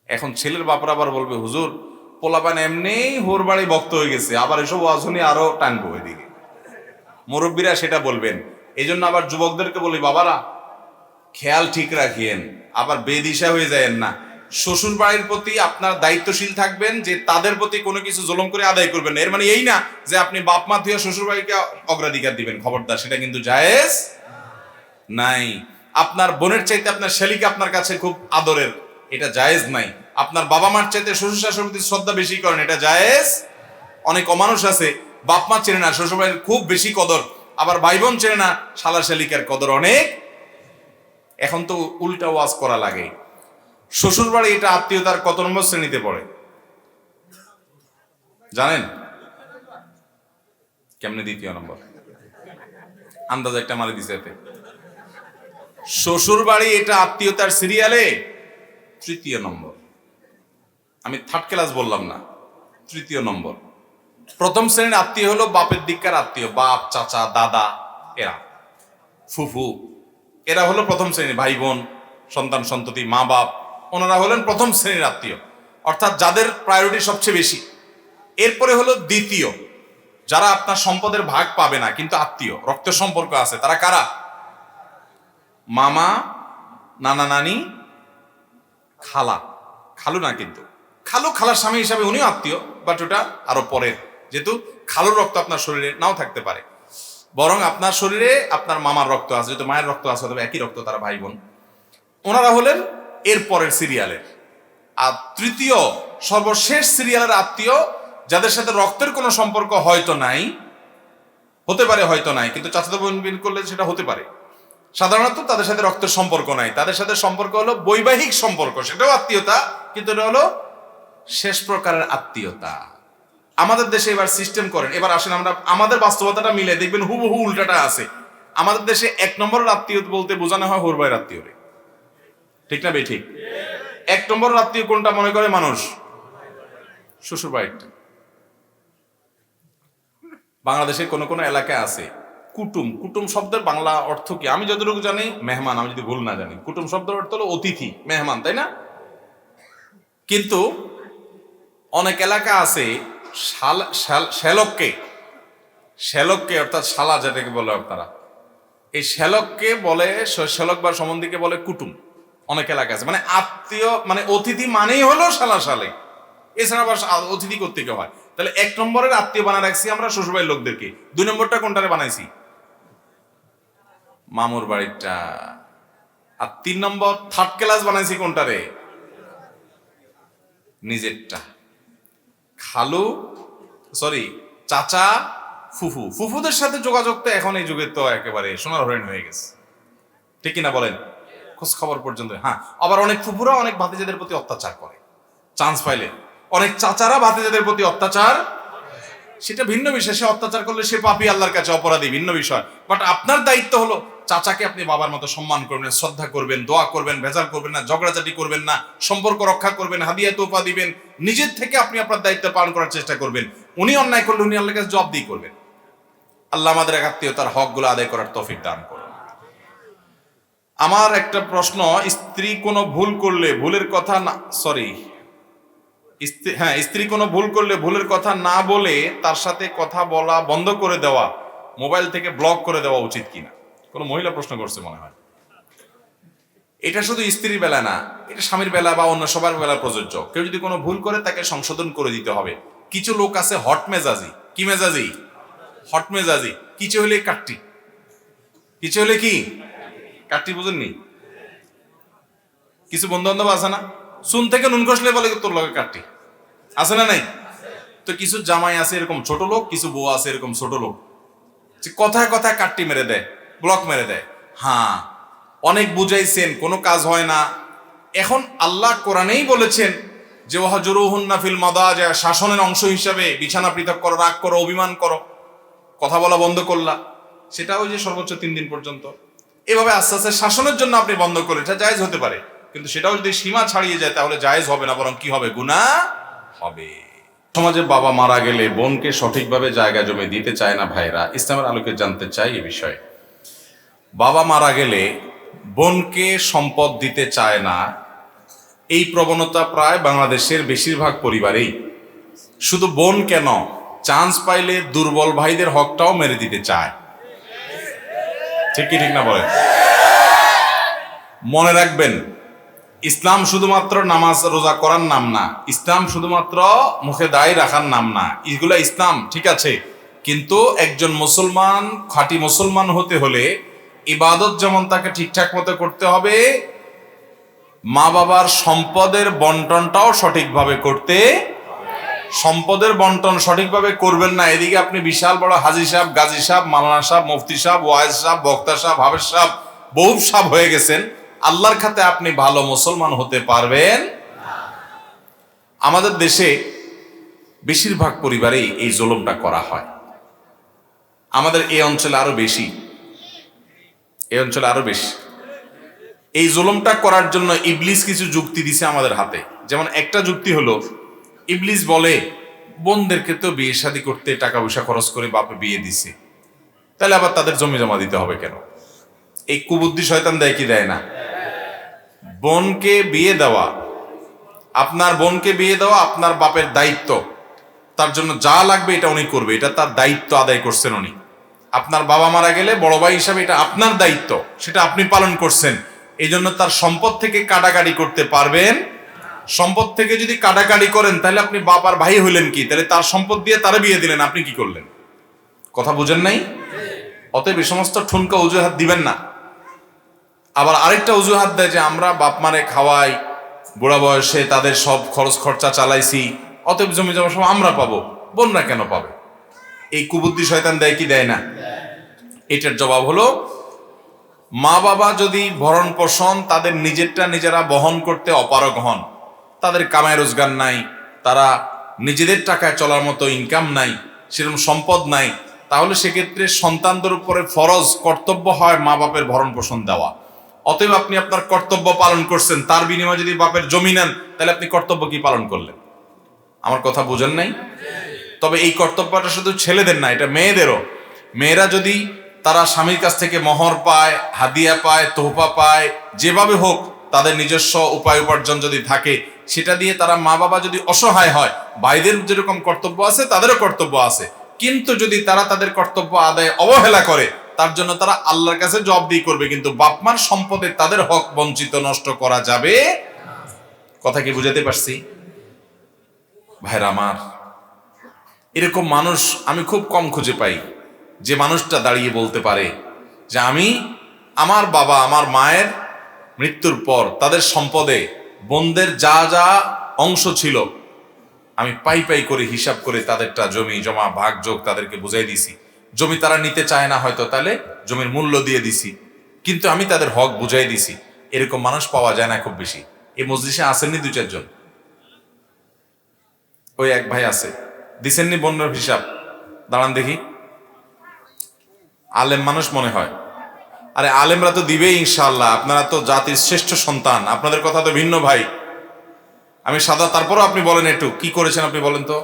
এখন ছেলের বাপরা আবার বলবে হুজুর পোলাপান এমনি হোর বাড়ি ভক্ত হয়ে গেছে, আবার এসব ওয়াজনি আরো টানবো এদিকে। মুরব্বীরা সেটা বলবেন। এই জন্য আবার যুবকদেরকে বলি, বাবারা খেয়াল ঠিক রাখিয়েন, আবার বেদিশা হয়ে যায়েন না। শ্বশুর বাড়ির প্রতি আপনার দায়িত্বশীল থাকবেন, যে তাদের প্রতি কোনো কিছু জুলুম করে আদায় করবেন না। এর মানে এই না যে আপনি বাপ মা থুয়া শ্বশুর বাড়িকে অগ্রাধিকার দিবেন, খবরদার, সেটা কিন্তু জায়েজ নাই। আপনার বোনের চাইতে আপনার শালিকা আপনার কাছে খুব আদরের, এটা জায়েজ নাই। আপনার বাবা মার চাইতে শ্বশুর শাশুড়ির প্রতি শ্রদ্ধা বেশি করেন, এটা জায়েজ। অনেক অমানুষ আছে বাপ মা চেনে না, শ্বশুর বাড়ির খুব বেশি কদর, আবার ভাই বোন চেনে না, শালা শালিকার কদর অনেক। এখন তো উল্টা ওয়াজ করা লাগে। শ্বশুর বাড়ি এটা আত্মীয়তার কত নম্বর শ্রেণীতে পড়ে জানেন? কেমনে? 2য় নম্বর। আন্দাজ একটা মারি দিছে এতে। শ্বশুর বাড়ি এটা আত্মীয়তার সিরিয়ালে 3য় নম্বর। আমি 3rd ক্লাস বললাম না, 3য় নম্বর। প্রথম শ্রেণীর আত্মীয় হলো বাপের দিককার আত্মীয়, বাপ চাচা দাদা, এরা ফুফু, এরা হলো প্রথম শ্রেণীর ভাই বোন, সন্তান সন্ততি, মা বাপ, ওনারা হলেন প্রথম শ্রেণীর আত্মীয়, অর্থাৎ যাদের প্রায়োরিটি সবচেয়ে বেশি। এরপরে হলো দ্বিতীয়, যারা আপনার সম্পদের ভাগ পাবে না কিন্তু আত্মীয়, রক্তের সম্পর্ক আছে। তারা কারা? মামা, নানা নানি, খালা, খালু না কিন্তু, খালু খালার স্বামী হিসাবে উনিও আত্মীয়, বাট ওটা আরো পরের, যেহেতু খালুর রক্ত আপনার শরীরে নাও থাকতে পারে, বরং আপনার শরীরে আপনার মামার রক্ত আছে, যেহেতু মায়ের রক্ত আছে, তবে একই রক্ত, তারা ভাই বোন। ওনারা হলেন এর পরের সিরিয়ালের। আর তৃতীয় সর্বশেষ সিরিয়ালের আত্মীয়, যাদের সাথে রক্তের কোনো সম্পর্ক হয়তো নাই, হতে পারে হয়তো নাই, কিন্তু চাচাতো বোন বিন করলে সেটা হতে পারে। সাধারণত তাদের সাথে রক্তের সম্পর্ক নাই, তাদের সাথে সম্পর্ক হলো বৈবাহিক সম্পর্ক, সেটাও আত্মীয়তা, কিন্তু এটা হলো শেষ প্রকারের আত্মীয়তা। আমাদের দেশে এবার সিস্টেম করেন, এবার আসেন আমরা আমাদের বাস্তবতাটা মিলে দেখবেন হুবহু উল্টাটা আছে। আমাদের দেশে 1 নম্বরের আত্মীয় বলতে বোঝানো হয় হোর ভাইয়ের আত্মীয়, ঠিক না বেঠিক? 1 নম্বরের আত্মীয় কোনটা মনে করে মানুষ? শ্বশুর বাড়িটা। বাংলাদেশের কোন কোন এলাকায় আছে কুটুম, কুটুম শব্দের বাংলা অর্থ কি? আমি যতটুকু জানি মেহমান, আমি যদি ভুল না জানি। কুটুম শব্দের অর্থ হলো অতিথি, মেহমান, তাই না? কিন্তু অনেক এলাকা আছে শ্যালককে অর্থাৎ শালা যেটাকে বলে আপনারা, এই শ্যালককে বলে, শ্যালক বা সম্বন্ধীকে বলে কুটুম। অনেক এলাকা আছে, মানে আত্মীয়, মানে অতিথি মানেই হলো শালা শালে, এছাড়া আবার অতিথি কোত্থেকে হয়? তাহলে 1 নম্বরের আত্মীয় বানায় রাখছি আমরা শ্বশুরবাড়ির লোকদেরকে। 2 নম্বরটা কোনটারে বানাইছি? মামুর বাড়িটা। আর 3 নম্বর থার্ড ক্লাস বানাইছি কোনটারে? নিজেরটা। খালু, সরি, চাচা, ফুফুদের সাথে যোগাযোগ তো এখন এই যুগে তো একেবারে সোনার হরিণ হয়ে গেছে, ঠিক কিনা বলেন? খোঁজ খবর পর্যন্ত। হ্যাঁ, আবার অনেক ফুফুরা অনেক ভাতিজাদের প্রতি অত্যাচার করে, চান্স পাইলে। অনেক চাচারা ভাতিজাদের প্রতি অত্যাচার, সেটা ভিন্ন বিষয়। সে অত্যাচার করলে সে পাপী, আল্লাহর কাছে অপরাধী, ভিন্ন বিষয়। বাট আপনার দায়িত্ব হলো চাচাকে আপনি বাবার মতো সম্মান করবেন, শ্রদ্ধা করবেন, দোয়া করবেন, ভেজাল করবেন না, ঝগড়াঝাটি করবেন না, সম্পর্ক রক্ষা করবেন, হাদিয়া তোফা দিবেন। নিজের থেকে আপনি আপনার দায়িত্ব পালন করার চেষ্টা করবেন। উনি অন্যায় করলে উনি আল্লাহর কাছে জবাবদিহি করবেন। আল্লাহ আমাদের আত্মীয়তার হকগুলো আদায় করার তৌফিক দান করুন। আমার একটা প্রশ্ন, স্ত্রী কোনো ভুল করলে ভুলের কথা না, সরি, স্ত্রী কোনো ভুল করলে ভুলের কথা না বলে তার সাথে কথা বলা বন্ধ করে দেওয়া, মোবাইল থেকে ব্লক করে দেওয়া উচিত কিনা? কোনো মহিলা প্রশ্ন করছে মনে হয়। এটা শুধু স্ত্রীর বেলা না, এটা স্বামীর বেলা বা অন্য সবার বেলা প্রযোজ্য। কেউ যদি কোনো ভুল করে তাকে সংশোধন করে দিতে হবে। কিছু লোক আছে হট মেজাজি। কি মেজাজি? হট মেজাজি। কিছু হলে কাটটি, কিছু হলে কি কাটটি, বুঝেননি? কিছু বন্ধু বান্ধব আছে না, চুন থেকে নুন কষলে বলে তোর লগে কাটটি, আছে না নাই? তো কিছু জামাই আছে এরকম ছোট লোক, কিছু বউ আছে এরকম ছোট লোক, কথায় কথায় কাটটি মেরে দেয়, ব্লক মেরে দেয়। হ্যাঁ, অনেক বুঝাইছেন, কোনো কাজ হয় না। এখন আল্লাহ কোরআনেই বলেছেন যে ওয়াহজুরুহুন্না ফিল মাদাজি, শাসনের অংশ হিসাবে বিছানা পৃথক করো, রাগ করো, অভিমান করো, কথা বলা বন্ধ করলা, সেটা ওই যে সর্বোচ্চ 3 দিন পর্যন্ত। এভাবে আস্তে আস্তে শাসনের জন্য আপনি বন্ধ করে, এটা জায়েজ হতে পারে। কিন্তু সেটাও যদি সীমা ছাড়িয়ে যায় তাহলে জায়েজ হবে না, বরং কি হবে? গুনাহ হবে। সমাজে বাবা মারা গেলে বোনকে সঠিকভাবে জায়গা জমি দিতে চায় না ভাইরা, ইসলামের আলোকে জানতে চাই এ বিষয়ে। বাবা মারা গেলে বোনকে সম্পদ দিতে চায় না, এই প্রবণতা প্রায় বাংলাদেশের বেশিরভাগ পরিবারেই। শুধু বোন কেন, চান্স পাইলে দুর্বল ভাইদের হকটাও মেরে দিতে চায়। ঠিক কি ঠিক না বলেন? মনে রাখবেন, ইসলাম শুধুমাত্র নামাজ রোজা করার নাম না, ইসলাম শুধুমাত্র মুখে দায় রাখার নাম না। এগুলা ইসলাম ঠিক আছে, কিন্তু একজন মুসলমান, খাঁটি মুসলমান হতে হলে ইবাদত যেমন তাকে ঠিকঠাক মতো করতে হবে, মা বাবার সম্পদের বন্টনটাও সঠিকভাবে করতে। সম্পদের বন্টন সঠিকভাবে করবেন না, এদিকে আপনি বিশাল বড় হাজী সাহেব, গাজী সাহেব, মাওলানা সাহেব, মুফতি সাহেব, ওয়াইজ সাহেব, বক্তা সাহেব, হাফেজ সাহেব, বহু সাহেব হয়ে গেছেন, আল্লাহর খাতে আপনি ভালো মুসলমান হতে পারবেন। আমাদের দেশে বেশিরভাগ পরিবারেই এই জুলুমটা করা হয়। আমাদের এই অঞ্চলে আরো বেশি, এই অঞ্চলে আরো বেশি। এই জুলুমটা করার জন্য ইবলিস কিছু যুক্তি দিছে আমাদের হাতে। যেমন একটা যুক্তি হলো, ইবলিস বলে বোনদেরকে তো বিয়ে শাদী করতে টাকা পয়সা খরচ করে বাপে বিয়ে দিছে, তাহলে আবার তাদের জমি জমা দিতে হবে কেন? এই কুবুদ্ধি শয়তান দেয় কি দেয় না? বোনকে বিয়ে দেওয়া, আপনার বোনকে বিয়ে দেওয়া আপনার বাপের দায়িত্ব। তার জন্য যা লাগবে এটা উনি করবে, এটা তার দায়িত্ব আদায় করছেন উনি। আপনার বাবা মারা গেলে বড় ভাই হিসাবে এটা আপনার দায়িত্ব, সেটা আপনি পালন করছেন। এই জন্য তার সম্পদ থেকে কাটাকাটি করতে পারবেন। সম্পদ থেকে যদি কাটাকাটি করেন তাহলে আপনি বাপ আর ভাই হইলেন কি? তাহলে তার সম্পদ দিয়ে তারা বিয়ে দিলেন, আপনি কি করলেন? কথা বুঝেন নাই? অতএব এই সমস্ত ঠুনকা অজুহাত দিবেন না। আবার আরেকটা অজুহাত দেয় যে আমরা বাপ মারে খাওয়াই, বুড়া বয়সে তাদের সব খরচ খরচা চালাইছি, অতএব জমি জমা সব আমরা পাবো, বোনরা কেন পাবে? এই কুবুদ্ধি শয়তান দেয় কি দেয় না? এটার জবাব হলো, মা বাবা যদি ভরণ পোষণ তাদের নিজেরটা নিজেরা বহন করতে অপারগ হন, তাদের কামাই রোজগার নাই, তারা নিজেদের টাকায় চলার মতো ইনকাম নাই, সেরকম সম্পদ নাই, তাহলে সেক্ষেত্রে সন্তানদের উপরে ফরজ কর্তব্য হয় মা বাপের ভরণ পোষণ দেওয়া। অতএব আপনি আপনার কর্তব্য পালন করছেন, তার বিনিময়ে যদি বাপের জমি নেন তাহলে আপনি কর্তব্য কি পালন করলেন? আমার কথা বুঝেন নাই? তবে এই কর্তব্যটা শুধু ছেলেদের না, এটা মেয়েদেরও। মেয়েরা যদি তারা স্বামীর কাছ থেকে মোহর পায়, হাদিয়া পায়, তোহফা পায়, যেভাবে হোক তাদের নিজস্ব উপায় উপার্জন যদি থাকে সেটা দিয়ে তারা, মা বাবা যদি অসহায় হয়, ভাইদের যেরকম কর্তব্য আছে তাদেরও কর্তব্য আছে, কিন্তু যদি তারা তাদের কর্তব্য আদায় অবহেলা করে তার জন্য তারা আল্লাহর কাছে জবাবদিহি করবে, কিন্তু বাপমার সম্পদে তাদের হক বঞ্চিত নষ্ট করা যাবে। কথা কি বুঝাতে পারছি ভাইরা আমার? এরকম মানুষ আমি খুব কম খুঁজে পাই, যে মানুষটা দাঁড়িয়ে বলতে পারে যে আমি আমার বাবা আমার মায়ের মৃত্যুর পর তাদের সম্পদে বোনদের যা যা অংশ ছিল আমি পাই পাই করে হিসাব করে তাদেরটা জমি জমা ভাগ যোগ তাদেরকে বুঝাই দিছি। জমি তারা নিতে চায় না হয়তো, তাহলে জমির মূল্য দিয়ে দিছি, কিন্তু আমি তাদের হক বুঝাই দিছি। এরকম মানুষ পাওয়া যায় না খুব বেশি। এই মজলিসে আসেননি 2-4 জন? ওই এক ভাই আছে, দিছেননি বন্যার হিসাব? দাঁড়ান দেখি। আলেম মানুষ মনে হয়। আরে আলেমরা তো দিবেই ইনশাআল্লাহ, আপনারা তো জাতির শ্রেষ্ঠ সন্তান, আপনাদের কথা তো ভিন্ন ভাই। আমি সাদা, তারপরও আপনি বলেন একটু কি করেছেন আপনি বলেন তো।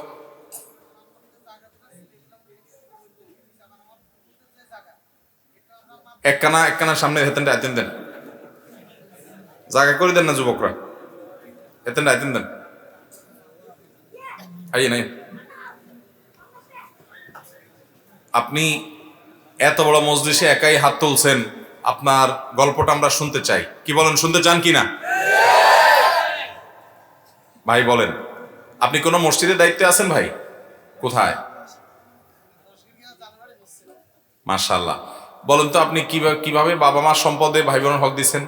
একখানা সামনে হেতেনটা আইতেন দেন, জায়গা করে দেন না যুবকরা, হেতেনটা আইতেন দেন। আই নাই, আপনি এত বড় মজলিসে একাই হাত তুলছেন, আপনার গল্পটা আমরা শুনতে চাই। কি বলেন, শুনতে চান কি না ভাই? বলেন, আপনি কোন মসজিদের দায়িত্বে আছেন ভাই? কোথায়? মাশাআল্লাহ। বলেন তো আপনি কিভাবে বাবা মার সম্পদে ভাই বোনের হক দিচ্ছেন?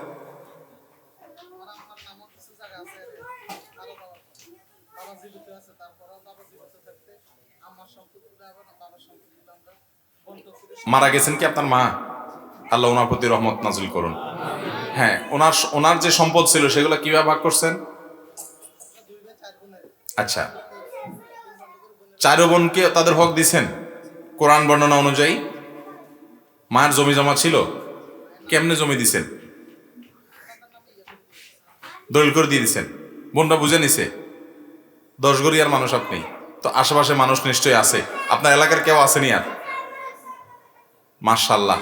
মারা গেছেন কি আপনার মা? আল্লাহ ওনার প্রতি রহমত নাজিল করুন। হ্যাঁ, ওনার যে সম্পদ ছিল সেগুলো কিভাবে ভাগ করছেন? আচ্ছা, 4 বোনকে তাদের হক দিছেন কোরআন বর্ণনা অনুযায়ী। মায়ের জমি জমা ছিল, কেমনে জমি দিছেন? দলিল করে দিয়ে দিছেন, বোনরা বুঝে নিছে। 10 গড়িয়ার মানুষ আপনি, তো আশেপাশে মানুষ নিশ্চয়ই আছে, আপনার এলাকার কেউ আসেনি আর? মাশাআল্লাহ।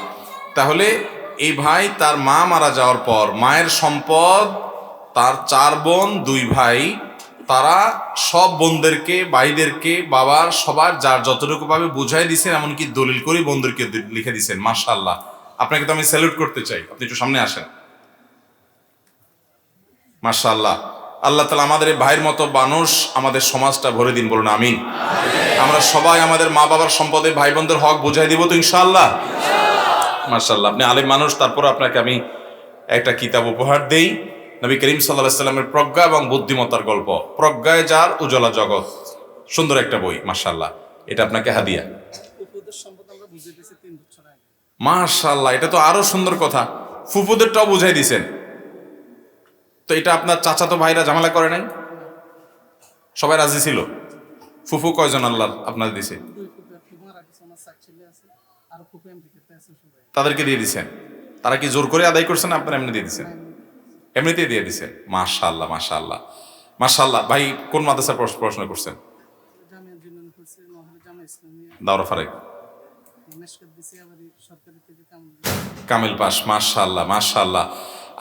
তাহলে এই ভাই তার মা মারা যাওয়ার পর মায়ের সম্পদ, তার 4 বোন 2 ভাই, তারা সব বোনদেরকে ভাইদেরকে বাবার সবার যার যতটুকু ভাবে বুঝাই দিচ্ছেন, এমনকি দলিল করে বোনদেরকে লিখে দিচ্ছেন। মাশাআল্লাহ, আপনাকে তো আমি স্যালুট করতে চাই, আপনি একটু সামনে আসেন। মাশাআল্লাহ, আল্লাহ তাআলা আমাদের এই ভাইয়ের মতো মানুষ আমাদের সমাজটা ভরে দিন, বলুন আমিন। আমরা সবাই আমাদের মা বাবার সম্পদে ভাই বোনদের হক বুঝাই দিব তো ইনশাআল্লাহ। মাশাআল্লাহ, আপনি আলেম মানুষ, তারপর আপনাকে আমি একটা কিতাব উপহার দেই। নবী করিম সাল্লাল্লাহু আলাইহি সাল্লামের প্রজ্ঞা এবং বুদ্ধিমত্তার গল্প, প্রজ্ঞায় যার উজ্জ্বলা জগৎ, সুন্দর একটা বই। মাশাআল্লাহ, এটা আপনাকে হাদিয়া। মাশাআল্লাহ, এটা তো আরো সুন্দর কথা, ফুফুদেরটাও বুঝাই দিছেন। তো এটা আপনার চাচাতো ভাইরা ঝামেলা করে নাই? সবাই রাজি ছিল? ফুফু কয়জন আল্লাহ আপনার দিছে? তাদেরকে দিয়ে দিছেন। তারা কি জোর করে আদায় করছেন, আপনারা এমনি দিয়ে দিছেন? এমনিতেই দিয়ে দিছেন। মাশাআল্লাহ মাশাআল্লাহ মাশাআল্লাহ। ভাই কোন মাদ্রাসায় পড়াশোনা করছেন? দাওরা ফারেক, কামিল পাস। মাশাআল্লাহ মাশাআল্লাহ।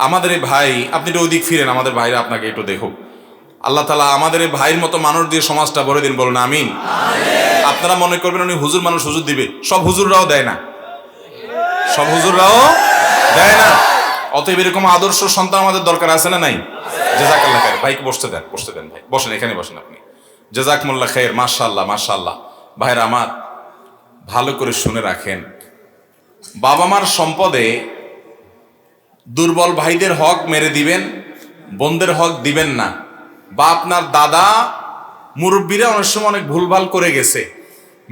আমাদের এই ভাই, আপনি একটু ওইদিক ফিরেন, আমাদের ভাইরা আপনাকে একটু দেখুক। আল্লাহ তাআলা আমাদের এই ভাইয়ের মতো মানুষ দিয়ে সমাজটা ভরে দিন, বলুন আমিন। আপনারা মনে করবেন উনি হুজুর মানুষ, হুজুর দিবে, সব হুজুররাও দেয় না, সব হুজুররাও দেয় না। অতএব এরকম আদর্শ সন্তান আমাদের দরকার আছে না নাই? জাযাকাল্লাহ খায়ের। ভাইকে বসতে দেন ভাই, বসেন, এখানে বসেন আপনি। জাযাকুমুল্লাহ খায়ের। মাশাআল্লাহ মাশাআল্লাহ। ভাইরা আমার, ভালো করে শুনে রাখেন, বাবা মার সম্পদে দুর্বল ভাইদের হক মেরে দিবেন, বোনদের হক দিবেন না। বা আপনার দাদা মুরব্বীরা অনেক সময় অনেক ভুলভাল করে গেছে,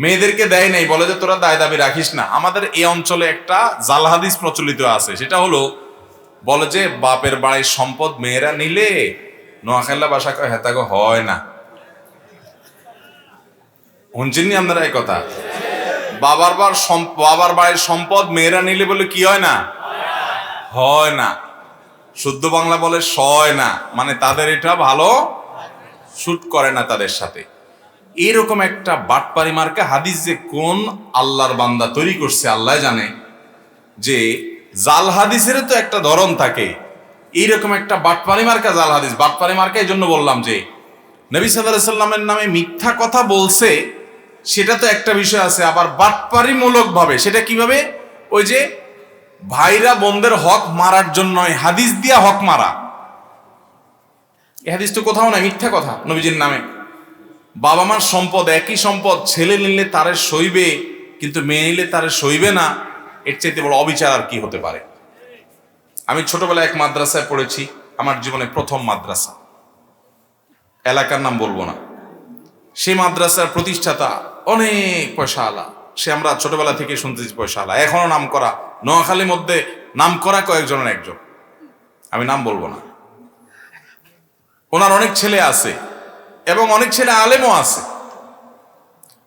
মেয়েদেরকে দেয় নাই, বলে যে তোরা দায় দাবি রাখিস না। আমাদের এই অঞ্চলে একটা জাল হাদিস প্রচলিত আছে, সেটা হলো বলে যে বাপের বাড়ির সম্পদ মেয়েরা নিলে নোয়াখাল্লা বাসা কয় হেতাগো হয় না। শুনছেননি আপনারা এই কথা? বাবার বাড়ির সম্পদ মেয়েরা নিলে বলে কি হয় না? হয় না। শুদ্ধ বাংলা বলে সয় না, মানে তাদের এটা ভালো শুট করে না তাদের সাথে। এরকম একটা বাটপারি মার্কা হাদিস যে কোন আল্লাহর বান্দা তৈরি করছে আল্লাহ জানে। যে জাল হাদিসের তো একটা ধরন থাকে, এইরকম একটা বাটপারি মার্কা জাল হাদিস। বাটপারি মার্কা এই জন্য বললাম যে নবী সাল্লাল্লাহু আলাইহি সাল্লামের নামে মিথ্যা কথা বলছে, সেটা তো একটা বিষয় আছে, আবার বাটপারি মূলক ভাবে সেটা কিভাবে, ওই যে ভাইরা বোনদের হক মারার জন্য হাদিস দিয়া হক মারা, এই হাদিস তো কোথাও নাই, মিথ্যা কথা নবীজির নামে। বাবা মার সম্পদ, একই সম্পদ, ছেলে নিলে তারে সইবে কিন্তু মেয়ে নিলে তারে সইবে না, এর চাইতে বড় অবিচার আর কি হতে পারে। আমি ছোটবেলায় এক মাদ্রাসায় পড়েছি, আমার জীবনে প্রথম মাদ্রাসা, এলাকার নাম বলবো না। সেই মাদ্রাসার প্রতিষ্ঠাতা অনেক পয়সা আলা, সে আমরা ছোটবেলা থেকে শুনতেছি পয়সা আলা, এখনো নাম করা, নোয়াখালীর মধ্যে নাম করা কয়েকজনের একজন, আমি নাম বলবো না। ওনার অনেক ছেলে আছে এবং অনেক ছেলে আলেমও আছে।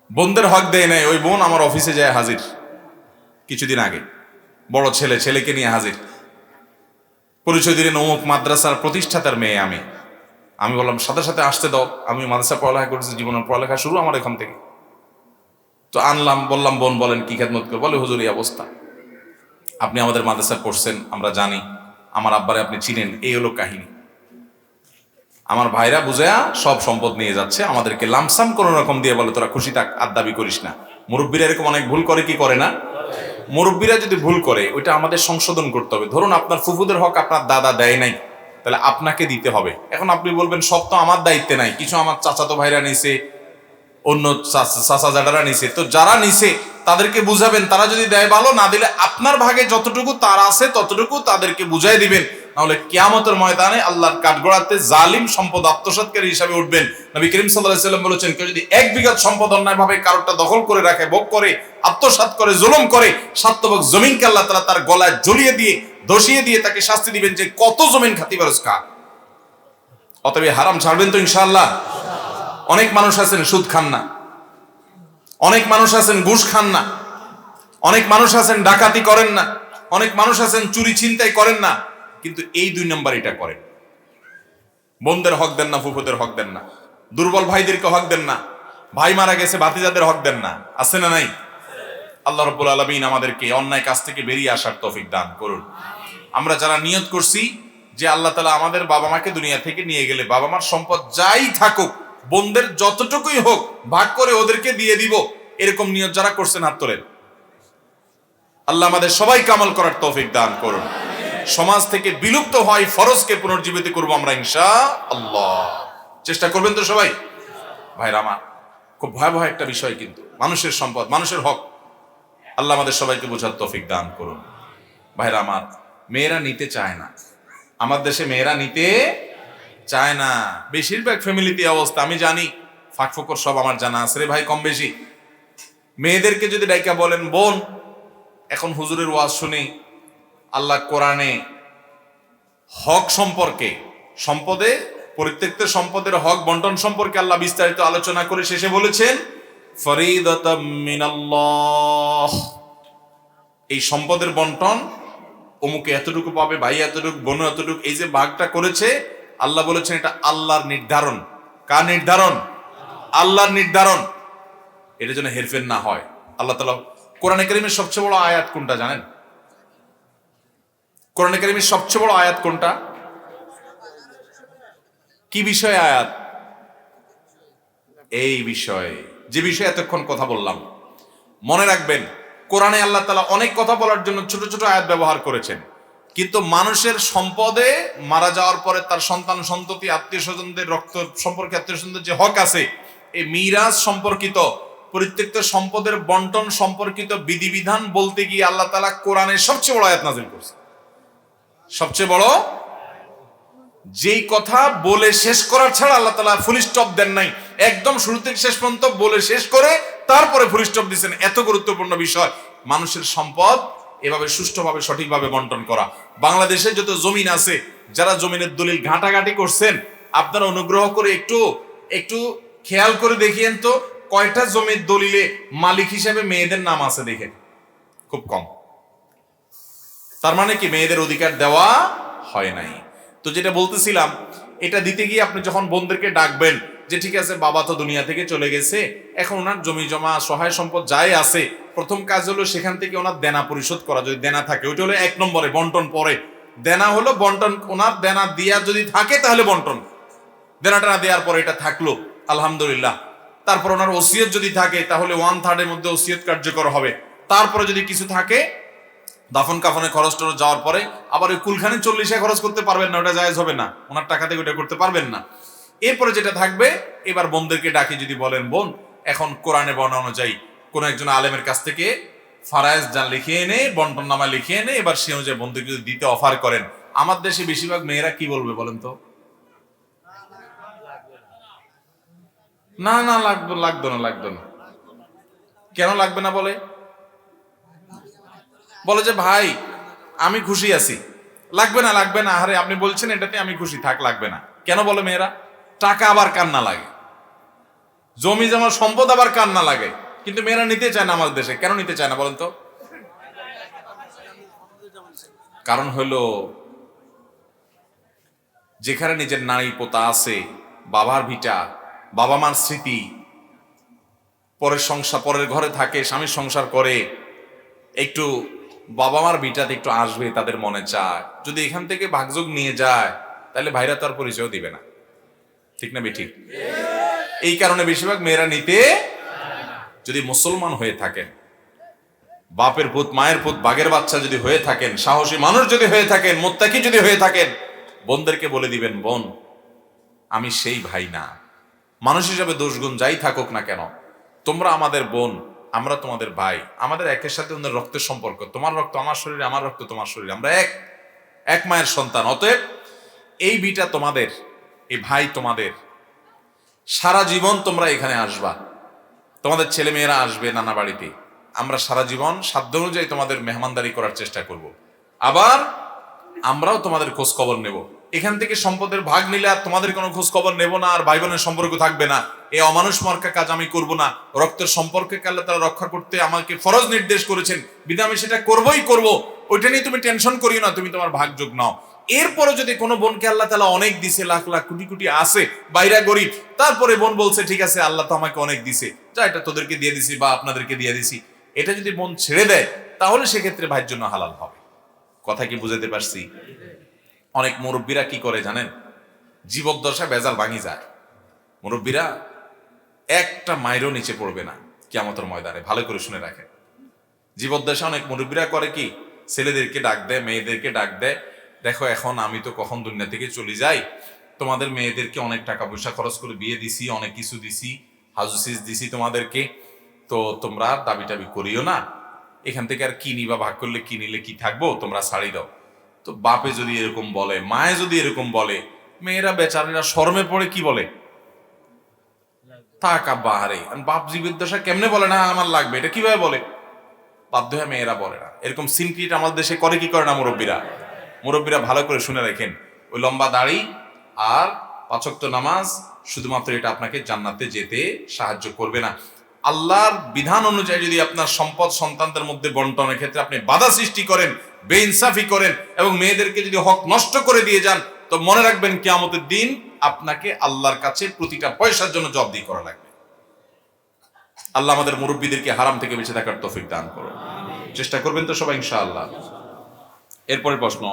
বোনদের হক দেয় নাই, ওই বোন আমার অফিসে যায় হাজির কিছুদিন আগে, বড় ছেলে, ছেলেকে নিয়ে হাজির, পরিচয় দিলেন অমুক মাদ্রাসার প্রতিষ্ঠাতার মেয়ে। আমি বললাম সাথে সাথে আসতে দাও, আমি মাদ্রাসা পড়ালেখা করেছি, জীবনের পড়ালেখা শুরু আমার এখান থেকে। তো আনলাম, বললাম বোন বলেন কি খেদমত করে। বলে হুজুর এই অবস্থা, আপনি আমাদের মাদ্রাসায় পড়ছেন, আমরা জানি, আমার আব্বারে আপনি চিনেন, এই হলো কাহিনী। আমার ভাইরা বুঝায়া সব সম্পদ নিয়ে যাচ্ছে, আমাদেরকে লামসাম কোন রকম দিয়ে বলে তোরা খুশি থাক, আর দাবি করিস না। মুরব্বীরা এরকম অনেক ভুল করে, কি করে না? মুরব্বীরা যদি ভুল করে ওইটা আমাদের সংশোধন করতে হবে। ধরুন আপনার ফুফুদের হক আপনার দাদা দেয় নাই, তাহলে আপনাকে দিতে হবে। এখন আপনি বলবেন সব তো আমার দায়িত্বে নাই, কিছু আমার চাচাতো ভাইরা নিছে, অন্য চাচা জাডারা নিছে, তো যারা নিছে তাদেরকে বুঝাবেন, তারা যদি দেয় ভালো, না দিলে আপনার ভাগে যতটুকু তার আছে ততটুকু তাদেরকে বুঝাই দিবেন। নাহলে কিয়ামতের ময়দানে আল্লাহর কাঠগড়াতে জালিম সম্পদ আত্মসাৎকারী হিসাবে উঠবেন। নবী করিম সাল্লাল্লাহু আলাইহি সাল্লাম বলেছেন, কেউ যদি 1 বিঘা সম্পদ অন্যায়ভাবে কারোরটা দখল করে রাখে, ভোগ করে, আত্মসাৎ করে, জুলুম করে, 7 ভাগ জমিনকে আল্লাহ তাআলা তার গলায় ঝুলিয়ে দিয়ে, দোষিয়ে দিয়ে তাকে শাস্তি দিবেন যে কত জমিন খাতিবারজ কার। অতএব হারাম ছাড়বেন তো ইনশাআল্লাহ। অনেক মানুষ আছেন সুদ খান না, অনেক মানুষ আছেন ঘুষ খান না, অনেক মানুষ আছেন ডাকাতি করেন না, অনেক মানুষ আছেন চুরি ছিনতাই করেন না, কিন্তু এই 2 নম্বর এটা করেন। বোনদের হক দেন না, ফুফুদের হক দেন না, দুর্বল ভাইদেরকে হক দেন না, ভাই মারা গেছে ভাতিজাদের হক দেন না, আছে না নাই? আল্লাহ রাব্বুল আলামিন আমাদেরকে অন্যায় কাজ থেকে বেরিয়ে আসার তৌফিক দান করুন। আমরা যারা নিয়ত করছি যে আল্লাহ তাআলা আমাদের বাবা মাকে দুনিয়া থেকে নিয়ে গেলে বাবা মার সম্পদ যাই থাকুক, বোনদের যতটুকুই হোক ভাগ করে ওদেরকে দিয়ে দিব, এরকম নিয়ত যারা করছেন হাত তোলেন। আল্লাহ আমাদের সবাইকে আমল করার তৌফিক দান করুন। সমাজ থেকে বিলুপ্ত হয় ফরজকে পুনর্জীবিত করব আমরা ইনশাআল্লাহ। চেষ্টা করবেন তো সবাই? ভাইরা আমার, খুব ভয়াবহ একটা বিষয় কিন্তু মানুষের সম্পদ, মানুষের হক। আল্লাহ আমাদের সবাইকে বোঝার তৌফিক দান করুন। ভাইরা আমার, মেয়েরা নিতে চায় না, আমার দেশে মেয়েরা নিতে চায় না। বেশিরভাগ ফ্যামিলিতে অবস্থা আমি জানি, ফাঁকফোকর সব আমার জানা আছে রে ভাই, কম বেশি। মেয়েদেরকে যদি ডাইকা বলেন বোন, এখন হুজুরের ওয়াজ শুনি, আল্লাহ কোরআনে হক সম্পর্কে, সম্পদে পরিত্যক্ত সম্পদের হক বন্টন সম্পর্কে আল্লাহ বিস্তারিত আলোচনা করে শেষে বলেছেন ফরিদাতাম মিনাল্লাহ, এই সম্পদের বন্টন অমুকে এতটুকু পাবে, ভাই এতটুকু, বোন এতটুকু, এই যে ভাগটা করেছে আল্লাহ বলেছেন এটা আল্লাহর নির্ধারণ। কার নির্ধারণ? আল্লাহর নির্ধারণ। এটা যেন হেরফের না হয়। আল্লাহ তাআলা কোরআনে কারীমের সবচেয়ে বড় আয়াত কোনটা জানেন? কোরআনে কারীমের সবচেয়ে বড় আয়াত কোনটা? কি বিষয়ে আয়াত? এই বিষয়ে, যে বিষয়ে এতক্ষণ কথা বললাম। মনে রাখবেন, কোরআনে আল্লাহ তাআলা অনেক কথা বলার জন্য ছোট ছোট আয়াত ব্যবহার করেছেন, কিন্তু মানুষের সম্পদে মারা যাওয়ার পরে তার সন্তান সন্ততি আত্মীয় স্বজনদের রক্ত সম্পর্কে আত্মীয় স্বজনদের যে হক আছে, এই মিরাজ সম্পর্কিত পরিত্যক্ত সম্পদের বন্টন সম্পর্কিত বিধিবিধান বলতে গিয়ে আল্লাহ তাআলা কোরআনের সবচেয়ে বড় আয়াত নাযিল করেছেন। সবচেয়ে বড়, যেই কথা বলে শেষ করার ছাড়া আল্লাহ তাআলা ফুল স্টপ দেন নাই, একদম শুরু থেকে শেষ পর্যন্ত বলে শেষ করে তারপরে ফুল স্টপ দিয়েছেন। এত গুরুত্বপূর্ণ বিষয় মানুষের সম্পদ এভাবে সুষ্ঠুভাবে সঠিকভাবে বন্টন করা। বাংলাদেশে যত জমিন আছে, যারা জমিনের দলিল ঘাটাঘাটি করছেন, আপনারা অনুগ্রহ করে একটু একটু খেয়াল করে দেখিয়েন তো, কয়টা জমির দলিলে মালিক হিসেবে মেয়েদের নাম আছে দেখেন? খুব কম। তার মানে কি মেয়েদের অধিকার দেওয়া হয় নাই। তো যেটা বলতেছিলাম, এটা দিতে গিয়ে আপনি যখন বোনদেরকে ডাকবেন যে ঠিক আছে বাবা তো দুনিয়া থেকে চলে গেছে, এখন ওনার জমি জমা সহায় সম্পদ যাই আছে প্রথম কাজ হলো সেখান থেকে ওনার দেনা পরিশোধ করা, যদি দেনা থাকে ওইটা হলো 1 নম্বরে। বন্টন পরে, দেনা হলো বন্টন। ওনার দেনা দিয়া যদি থাকে তাহলে বন্টন, দেনাটা না দেওয়ার পরে এটা থাকলো আলহামদুলিল্লাহ। তারপর ওনার ওসিয়ত যদি থাকে তাহলে 1/3 মধ্যে ওসিয়ত কার্যকর হবে। তারপরে যদি কিছু থাকে দাফন কাফনে খরচ টরচ যাওয়ার পরে আবার ওই কুলখানি 40 খরচ করতে পারবেন না, ওটা জায়েজ হবে না, ওনার টাকা থেকে ওটা করতে পারবেন না। এরপরে যেটা থাকবে, এবার বোনদেরকে ডাকি, যদি বলেন বোন এখন কোরআনে বর্ণনা অনুযায়ী কোন একজন আলেমের কাছ থেকে ফারায়েজ যা লিখে এনে, বন্টন নামা লিখে এনে এবার সে অনুযায়ী বোনদেরকে যদি দিতে অফার করেন, আমার দেশে বেশিরভাগ মেয়েরা কি বলবে বলেন তো? না না, লাগতো না। কেন লাগবে না বলে? বলে যে ভাই আমি খুশি আছি, লাগবে না, আরে আপনি বলছেন এটাতে আমি খুশি, থাক লাগবে না। কেন বলে মেয়েরা? টাকা আবার কান্না লাগে, জমি জমা সম্পদ আবার কান্না লাগে, কিন্তু মেয়েরা নিতে চায় না আমাদের দেশে। কেন নিতে চায় না বলেন তো? কারণ হলো যেখানে নিজের নারী পোতা আছে, বাবার ভিটা, বাবা মার স্মৃতি, পরের সংসার, পরের ঘরে থাকে, স্বামীর সংসার করে, একটু বাবা মার ভিটাতে একটু আসবে তাদের মনে চায়। যদি এখান থেকে ভাগযোগ নিয়ে যায় তাহলে ভাইরা তার পরিচয় দিবে না, ঠিক না বেঠিক? এই কারণে বেশিরভাগ মেয়েরা নিতে, যদি মুসলমান হয়ে থাকেন, বাপের পুত মায়ের পুত বাঘের বাচ্চা যদি হয়ে থাকেন, সাহসী মানুষ যদি হয়ে থাকেন, মুত্তাকি যদি হয়ে থাকেন, বোনদেরকে বলে দিবেন বোন আমি সেই ভাই না, মানুষ হিসাবে দোষগুণ যাই থাকুক না কেন, তোমরা আমাদের বোন, আমরা তোমাদের ভাই, আমাদের একের সাথে অন্যের রক্তের সম্পর্ক, তোমার রক্ত আমার শরীরে, আমার রক্ত তোমার শরীরে, আমরা এক মায়ের সন্তান। অতএব এই বিটা তোমাদের, এই ভাই তোমাদের, সারা জীবন তোমরা এখানে আসবা, তোমাদের ছেলে মেয়েরা আসবে নানা বাড়িতে, আমরা সারা জীবন সাধ্য অনুযায়ী তোমাদের মেহমানদারি করার চেষ্টা করব। আবার আমরাও তোমাদের খোঁজ খবর নেব। এখান থেকে সম্পদের ভাগ নিলে আর তোমাদের কোনো খোঁজ খবর নেব না, আর ভাই বোনের সম্পর্ক থাকবে না। এই অমানুষ মার্কা কাজ আমি করব না। রক্তের সম্পর্ককে আল্লাহ তাআলা রক্ষা করতে আমাকে ফরজ নির্দেশ করেছেন, বিধায় আমি সেটা করবই করব। ওইটা নিয়ে তুমি টেনশন করিও না, তুমি তোমার ভাগ যোগ নাও। এরপরে যদি কোনো বোনকে আল্লাহ তাআলা অনেক দিছে, লাখ লাখ কোটি কোটি আছে, বাইরা গরিব, তারপরে বোন বলছে ঠিক আছে আল্লাহ তো আমাকে অনেক দিছে, যা এটা তোদেরকে দিয়ে দিছি বা আপনাদেরকে দিয়ে দিছি, এটা যদি বোন ছেড়ে দেয় তাহলে সেক্ষেত্রে ভাইয়ের জন্য হালাল হবে। কথা কি বুঝাতে পারছি? অনেক মুরব্বীরা কি করে জানেন? জীবদ্দশা বেজাল ভাঙি যায়। মুরব্বীরা একটা মাইরও নিচে পড়বে না কিয়ামতের ময়দানে, ভালো করে শুনে রাখেন। জীবদ্দশা অনেক মুরব্বীরা করে কি, ছেলেদেরকে ডাক দেয়, মেয়েদেরকে ডাক দেয়, দেখো এখন আমি তো কখন দুনিয়া থেকে চলে যাই, তোমাদের মেয়েদেরকে অনেক টাকা পয়সা খরচ করে বিয়ে দিছি, অনেক কিছু দিছি, হাউসিস দিছি তোমাদেরকে, তো তোমরা দাবি টাবি করিও না, এখান থেকে আর কি নিবা, ভাগ করলে কি নিলে কি থাকবো, তোমরা ছাড়ি দাও। তো বাপে যদি এরকম বলে, মায়ে যদি এরকম বলে, মেয়েরা বেচারীরা শরমে পড়ে কি বলে, থাক আব্বা, আরে বাপ জীবদ্দশা কেমনে বলে না আমার লাগবে, এটা কিভাবে বলে? বাধ্য হয়ে মেয়েরা বলে না। এরকম সিনক্রিট আমাদের দেশে করে কি করে না মুরব্বীরা ভালো করে শুনে রাখেন। ওই লম্বা দাড়ি আর 5 ওয়াক্ত নামাজ শুধুমাত্র এটা আপনাকে জান্নাতে যেতে সাহায্য করবে না। আল্লাহর বিধান অনুযায়ী যদি আপনার সম্পদ সন্তানদের মধ্যে বন্টনের ক্ষেত্রে আপনি বাধা সৃষ্টি করেন, বেইনসাফি করেন এবং মেয়েদেরকে যদি হক নষ্ট করে দিয়ে যান, তো মনে রাখবেন কিয়ামতের দিন আপনাকে আল্লাহর কাছে প্রতিটা পয়সার জন্য জবাবদিহি করা লাগবে। আল্লাহ আমাদের মুরব্বীদেরকে হারাম থেকে বেঁচে থাকার তৌফিক দান করুন। চেষ্টা করবেন তো সবাই ইনশাআল্লাহ। এরপরে প্রশ্ন,